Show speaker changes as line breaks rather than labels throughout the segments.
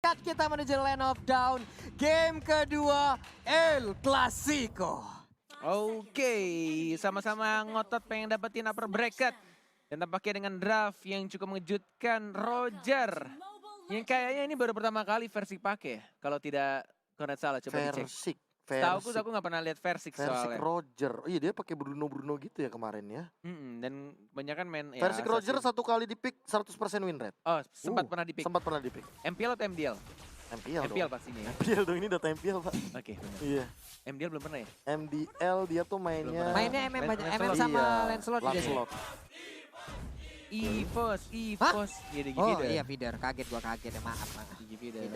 Kita menuju Land of Down, game kedua El Clasico.
Oke, sama-sama ngotot pengen dapetin upper bracket. Dan tampaknya dengan draft yang cukup mengejutkan, Roger. Yang kayaknya ini baru pertama kali versi pakai ya. Kalau tidak salah, coba dicek. Tahu aku nggak pernah lihat Versik soalnya.
Roger, iya dia pakai Bruno gitu ya kemarin ya.
Dan banyak kan main ya.
Versik Roger satu kali di pick 100% win rate.
Oh, sempat pernah di pick.
Sempat pernah di pick.
MPL atau MDL?
MPL
dong. Pastinya ya.
MPL dong, ini data MPL Pak.
Oke, benar.
Iya.
MDL belum pernah ya?
MDL dia tuh mainnya.
Mainnya MM banyak, MM sama Lancelot juga sih.
EVOS. Ya,
oh iya feeder, kaget gua kaget ya, maaf. Feeder.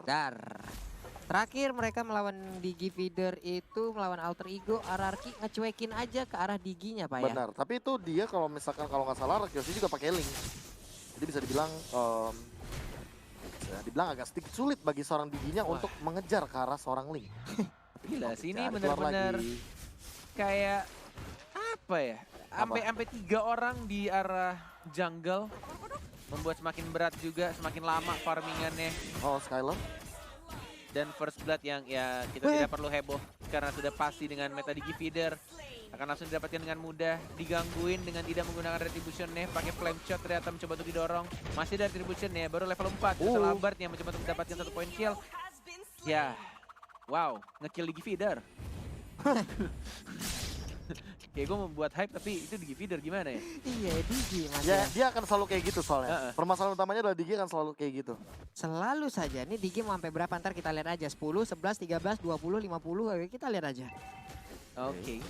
Dar. Terakhir mereka melawan Digi Feeder itu melawan Alter Ego, Ararki ngecuekin aja ke arah Diginya Pak ya.
Benar, tapi itu dia kalau misalkan kalau nggak salah Ryoshi juga pakai link. Jadi bisa dibilang agak sedikit sulit bagi seorang Diginya untuk mengejar ke arah seorang link.
Gila sih ini benar-benar kayak apa ya? Sampai 3 orang di arah jungle membuat semakin berat juga, semakin lama farmingannya.
Oh, Skyler.
Dan first blood yang ya kita tidak perlu heboh karena sudah pasti dengan meta Digi Feeder akan langsung didapatkan dengan mudah, digangguin dengan tidak menggunakan retribution nih, pakai flame shot ternyata mencoba untuk didorong, masih ada retribution nih, baru level 4 setelah Albert yang mencoba untuk mendapatkan 1 poin kill. Ya, wow, ngekill Digi Feeder. Kayak gue membuat hype tapi itu Digi Feeder gimana ya?
Iya Digi mas
ya. Dia akan selalu kayak gitu soalnya. Permasalahan utamanya adalah Digi akan selalu kayak gitu.
Selalu saja. Ini Digi mau sampai berapa ntar kita lihat aja. 10, 11, 13, 20, 50. Kita lihat aja.
Oke.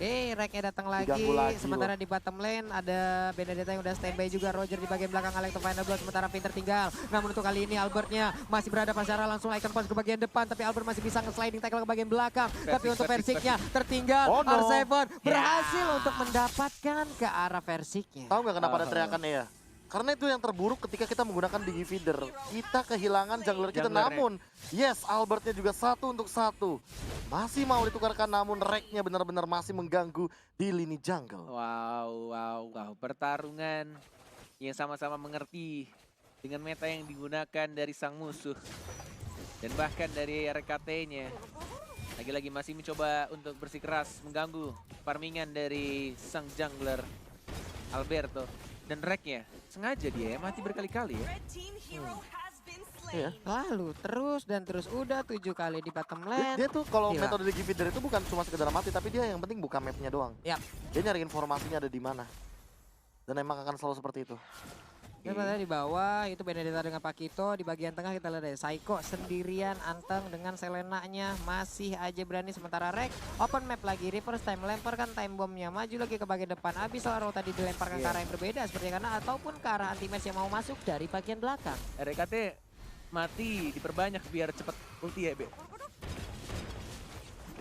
Oke, Reknya datang lagi. Sementara di bottom lane ada Benedetta yang udah standby juga. Roger di bagian belakang, Alex final blow. Sementara Pin tertinggal. Namun untuk kali ini Albertnya masih berada pasara langsung icon pass ke bagian depan. Tapi Albert masih bisa nge-sliding tackle ke bagian belakang. Tapi untuk Versiknya tertinggal. R7 berhasil untuk mendapatkan ke arah Versiknya.
Tahu nggak kenapa ada teriakan ya? Karena itu yang terburuk ketika kita menggunakan Digi Feeder. Kita kehilangan jungler kita, namun yes, Albertnya juga 1 untuk 1. Masih mau ditukarkan, namun Reknya benar-benar masih mengganggu di lini jungle.
Wow. Pertarungan yang sama-sama mengerti dengan meta yang digunakan dari sang musuh. Dan bahkan dari RKT-nya. Lagi-lagi masih mencoba untuk bersikeras mengganggu farmingan dari sang jungler Alberto. Dan Reknya sengaja dia mati berkali-kali ya.
Lalu terus udah 7 kali di bottom lane.
Dia tuh kalau metode Digi Feeder itu bukan cuma sekedar mati, tapi dia yang penting buka mapnya doang. Dia nyari informasinya ada di mana. Dan emang akan selalu seperti itu.
Kita di bawah itu Benedetta dengan Pakito, di bagian tengah kita lihat ada Psycho sendirian, Anteng dengan Selenanya masih aja berani, sementara Rek open map lagi, reverse time lemparkan time bombnya, maju lagi ke bagian depan, habis Laro tadi dilemparkan ke arah yang berbeda seperti karena ataupun ke arah anti-match yang mau masuk dari bagian belakang.
RKT mati diperbanyak biar cepet ulti ya, Be.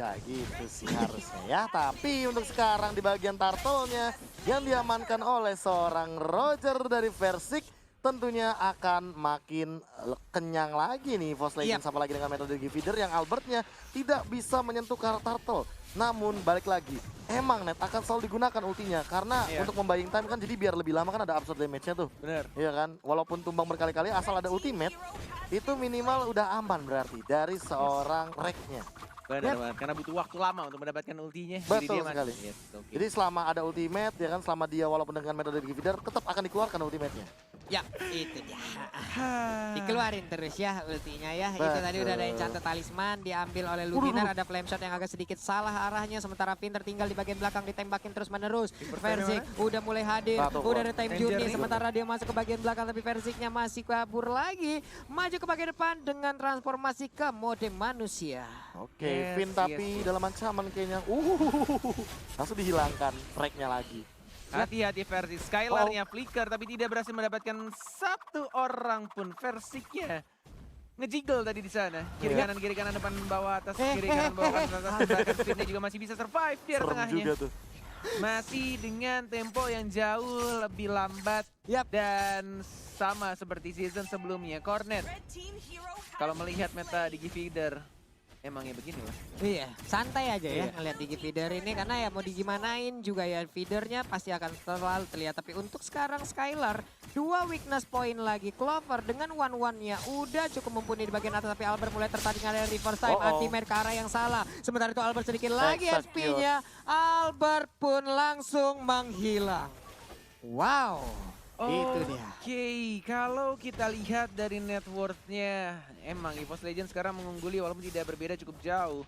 Gak gitu sih harusnya ya, tapi untuk sekarang di bagian turtle-nya yang diamankan oleh seorang Roger dari Versik tentunya akan makin kenyang lagi nih Force Legends sama lagi dengan metode Digi Feeder yang Albertnya tidak bisa menyentuh ke arah turtle. Namun balik lagi, emang Net akan selalu digunakan ultinya karena untuk membaying time kan, jadi biar lebih lama kan ada absorb damage-nya tuh.
Bener.
Iya kan, walaupun tumbang berkali-kali asal ada ultimate, itu minimal udah aman berarti dari seorang Reknya.
Benar banget, karena butuh waktu lama untuk mendapatkan ultinya.
Betul sekali. Jadi selama ada ultimate, ya kan, selama dia walaupun dengan metode Digi Feeder tetap akan dikeluarkan ultimate-nya.
Ya, itu dia. Dikeluarin terus ya ultinya ya. Itu tadi udah ada enchant talisman diambil oleh Luminar, ada flame shot yang agak sedikit salah arahnya, sementara Pin tertinggal di bagian belakang ditembakin terus menerus. Versik udah mulai hadir, udah ada time journey, sementara dia masuk ke bagian belakang tapi Versiknya masih kabur lagi, maju ke bagian depan dengan transformasi ke mode manusia.
Oke, Pin tapi dalam ancaman kayaknya. Langsung dihilangkan Reknya lagi.
Hati-hati Versik, Skylar-nya flicker tapi tidak berhasil mendapatkan 1 orang pun. Versiknya ngejiggle tadi di sana. Kiri kanan depan bawah atas, kiri kanan bawah atas. Bahkan Spinnya juga masih bisa survive di tengahnya. Juga tuh. Masih dengan tempo yang jauh lebih lambat dan sama seperti season sebelumnya. Cornet, kalau melihat meta Digi Feeder, emangnya begini lah.
Iya, santai aja ya
Iya.
ngeliat Digi feeder ini karena ya mau digimanain juga ya feedernya pasti akan selalu terlihat. Tapi untuk sekarang Skylar, 2 weakness point lagi. Clover dengan one-one-nya udah cukup mumpuni di bagian atas tapi Albert mulai tertarik ada reverse time anti-mare ke arah yang salah. Sementara itu Albert sedikit lagi
Execute.
HP-nya. Albert pun langsung menghilang. Wow. Itu dia.
Oke, kalau kita lihat dari net worth-nya, emang EVOS Legends sekarang mengungguli walaupun tidak berbeda cukup jauh.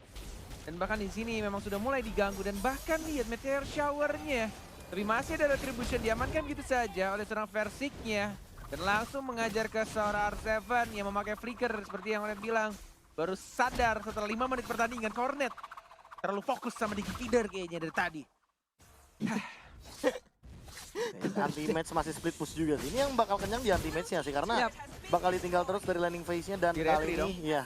Dan bahkan di sini memang sudah mulai diganggu dan bahkan lihat meteor shower-nya. Tapi masih ada retribution diamankan gitu saja oleh seorang Versik-nya. Dan langsung mengajar ke seorang R7 yang memakai flicker seperti yang Cornet bilang. Baru sadar setelah 5 menit pertandingan, Cornet terlalu fokus sama Digi feeder kayaknya dari tadi.
Anti-match masih split push juga sih. Ini yang bakal kenyang di anti-matchnya sih karena bakal ditinggal terus dari landing phase-nya dan
Di
kali
referee
ini ya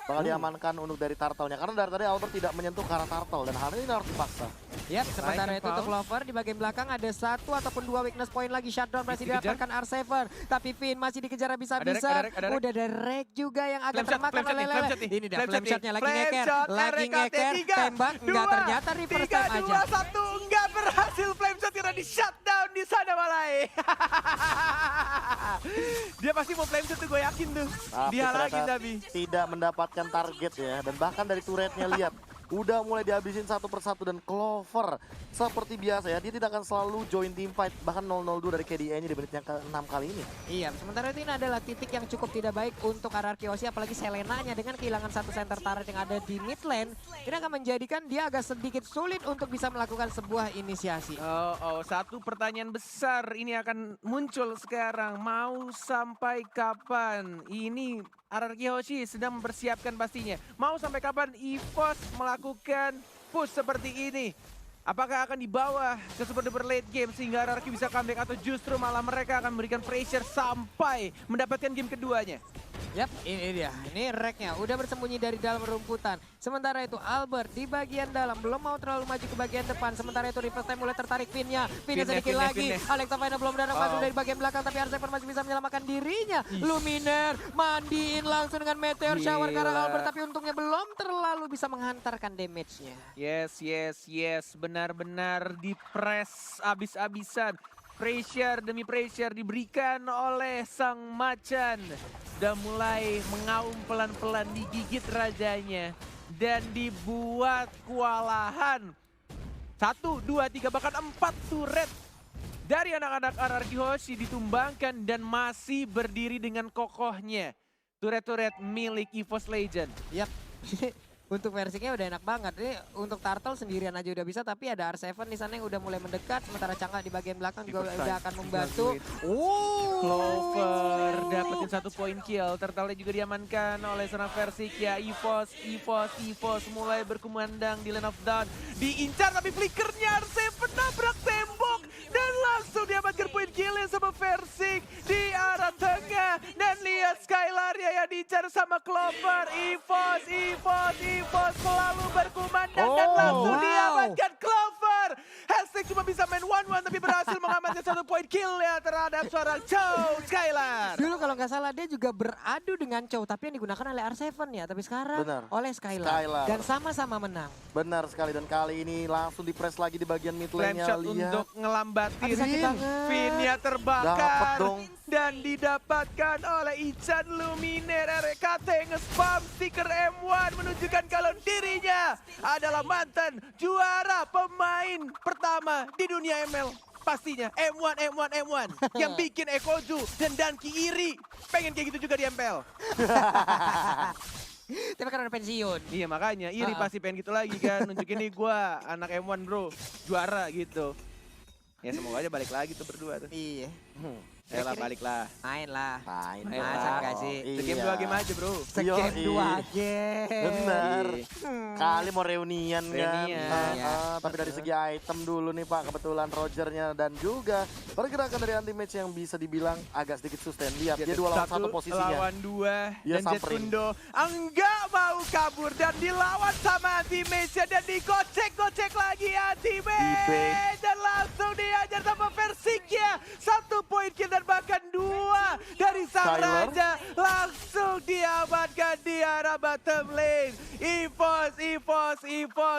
bakal diamankan untuk dari turtle-nya karena dari tadi Albert tidak menyentuh ke arah turtle dan hal ini harus dipaksa.
Yap, sementara
Baik,
itu untuk Clover di bagian belakang ada 1 ataupun 2 weakness point lagi. Shutdown masih
Dikejar.
didapatkan R7. Tapi Finn masih dikejar habis-habisan.
Ada rek, ada rek.
Udah ada rek juga yang agak
Flame shot,
termakan
flame shot
oleh
nih,
Lele.
flame shot nih.
Ini dia
Flame
flame
shot
shotnya
nih.
lagi
Flame
ngeker.
shot,
Lagi
RKT
ngeker,
3,
tembak. Enggak,
2,
ternyata reverse time
3,
aja.
2, 1, enggak berhasil flame shot karena di shutdown di sana Malai. Dia pasti mau flame shot tuh, gue yakin tuh.
Tapi
Dihalangin
ternyata
tapi.
tidak mendapatkan target ya dan bahkan dari turretnya lihat udah mulai dihabisin satu persatu dan Clover seperti biasa ya dia tidak akan selalu join team fight bahkan 0-0-2 dari KDA-nya di menit yang ke-6 kali ini.
Iya, sementara itu ini adalah titik yang cukup tidak baik untuk RRQ Aussie, apalagi Selenanya dengan kehilangan satu center turret yang ada di mid lane. Ini akan menjadikan dia agak sedikit sulit untuk bisa melakukan sebuah inisiasi.
Satu pertanyaan besar ini akan muncul sekarang. Mau sampai kapan ini RRQ Hoshi sedang mempersiapkan pastinya. Mau sampai kapan EVOS melakukan push seperti ini? Apakah akan dibawa ke super duper late game sehingga RRQ bisa comeback atau justru malah mereka akan memberikan pressure sampai mendapatkan game keduanya?
Yap, ini dia. Ini reknya udah bersembunyi dari dalam rumputan. Sementara itu Albert di bagian dalam belum mau terlalu maju ke bagian depan. Sementara itu reverse time mulai tertarik Finnya. Finnya sedikit lagi. Alexa Fina belum datang masuk dari bagian belakang tapi R7 masih bisa menyelamatkan dirinya. Luminer mandiin langsung dengan meteor shower ke arah Albert tapi untungnya belum terlalu bisa menghantarkan damage-nya.
Yes. Benar-benar di-press abis-abisan. Pressure demi pressure diberikan oleh sang macan. Sudah mulai mengaum pelan-pelan digigit rajanya. Dan dibuat kewalahan. 1, 2, 3 bahkan 4 turret dari anak-anak RRQ Hoshi ditumbangkan dan masih berdiri dengan kokohnya. Turret-turret milik EVOS Legend.
Yap. Untuk versinya udah enak banget. Ini untuk Turtle sendirian aja udah bisa tapi ada R7 di sana yang udah mulai mendekat. Sementara Cangga di bagian belakang juga udah akan membantu.
Clover dapetin 1 poin kill. Turtle juga diamankan oleh seorang Versik ya. EVOS mulai berkumandang di lane of dawn. Diincar tapi flickernya R7 nabrak tembok. Dan langsung diamankan poin killnya sama Versik di arah tengah. Dan lihat Skylar ya yang diincar sama Clover. EVOS selalu berkumandang dan langsung diamankan Clover. Hashtag cuma bisa main 1-1 tapi berhasil mengamankan 1 poin kill ya terhadap seorang Chow Skylar.
Dulu kalau nggak salah dia juga beradu dengan Chow tapi yang digunakan oleh R7 ya. Tapi sekarang oleh Skylar. Dan sama-sama menang.
Benar sekali dan kali ini langsung di-press lagi di bagian mid lane-nya.
Flame shot untuk ngelambatin. Finnya
Dapet
terbakar.
dong.
Dan didapatkan oleh Ican Luminer. RKT nge-spam stiker M1 menunjukkan kalau dirinya adalah mantan juara pemain pertama di dunia ML. Pastinya M1 yang bikin Ekoju dan Danki iri. Pengen kayak gitu juga di MPL.
Tapi kan udah pensiun.
Iya makanya iri pasti pengen gitu lagi kan. Nunjukin nih gua anak M1 bro, juara gitu. Ya semoga aja balik lagi tuh berdua tuh.
Iya.
Ayolah balik lah.
Main lah.
Main
Masa
lah.
nggak sih?
Game 2 game aja bro.
Segame
Yoi.
2 game.
Bener. Kali mau reunian kan.
Reunian.
Tapi dari segi item dulu nih Pak, kebetulan Rogernya dan juga pergerakan dari anti-match yang bisa dibilang agak sedikit sustain. Lihat, dia 2 lawan 1 posisinya.
Lawan 2
Dia
dan
samperin.
Jetkundo enggak mau kabur dan dilawan sama anti-match dan digocek-gocek lagi anti-match. Dan langsung diajar sama Versiknya. 1 poin kill dan bahkan 2 dari sang
Skylar.
raja langsung diamankan di arah bottom lane. EVOS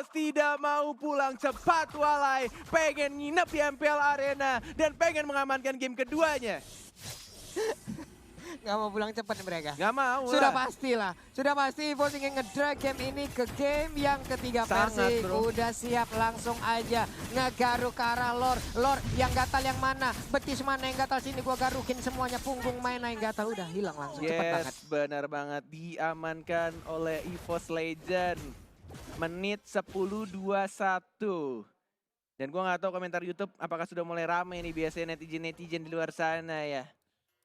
tidak mau pulang cepat walai. Pengen nginep di MPL Arena dan pengen mengamankan game keduanya.
Nggak mau pulang cepat mereka.
Nggak mau
Sudah
lah.
pastilah. Sudah pasti EVOS ingin ngedrag game ini ke game yang ketiga.
Sangat,
Persik
bro.
udah siap, langsung aja ngegaruk ke arah Lord. Lord yang gatal yang mana? Betis mana yang gatal? Sini gua garukin semuanya. Punggung mana yang gatal? Udah hilang langsung. Cepet banget.
Yes, benar banget. Diamankan oleh EVOS Legend. Menit 10:21. Dan gua nggak tahu komentar YouTube apakah sudah mulai rame nih biasanya netizen-netizen di luar sana ya.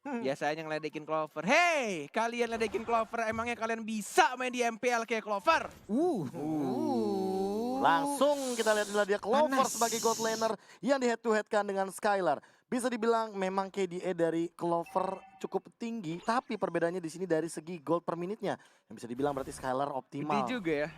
Biasanya ngeledekin Clover. Hey, kalian ledekin Clover, emangnya kalian bisa main di MPL kayak Clover?
Langsung kita lihat inilah dia Clover
Panas.
sebagai god laner yang di head to head kan dengan Skylar. Bisa dibilang memang KDA dari Clover cukup tinggi, tapi perbedaannya di sini dari segi gold per menitnya. Yang bisa dibilang berarti Skylar
Gede
optimal.
juga ya.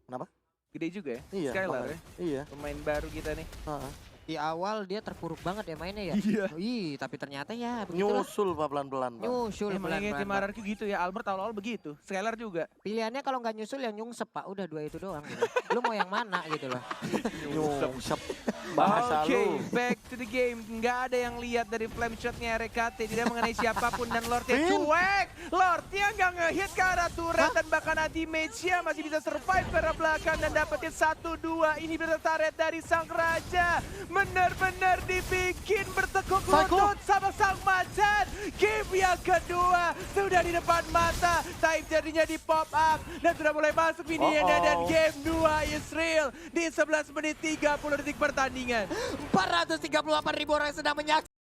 Kenapa?
Gede juga ya.
Iya,
Skylar
makanya.
ya.
Iya.
Pemain baru kita nih.
Heeh.
Di awal dia terpuruk banget ya mainnya ya.
Iya.
Ih, tapi ternyata ya begitulah.
Nyusul Pak pelan-pelan. Pak.
Nyusul
Emangnya tim
pelan-pelan.
Mararki gitu ya. Albert awal-awal begitu. Skylar juga.
Pilihannya kalau nggak nyusul yang nyungsep Pak. Udah dua itu doang gitu. Lu mau yang mana gitu loh.
Nyungsep. Bahasa
Oke,
lu.
back to the game. Nggak ada yang lihat dari flame shotnya RKT. Tidak mengenai siapapun dan Lordnya
Vin.
cuek. Lordnya nggak ngehit ke arah turret dan bahkan anti-mage-nya masih bisa survive ke arah belakang dan dapetin 1-2. Ini bertaret dari sang raja. Benar-benar dibikin bertekuk
Psycho.
lutut sama sang macan. Game yang kedua sudah di depan mata. Time jadinya di pop up dan sudah mulai masuk mininya dan game 2 is real di 11 menit 30 detik pertandingan.
438.000 orang sedang menyaksikan.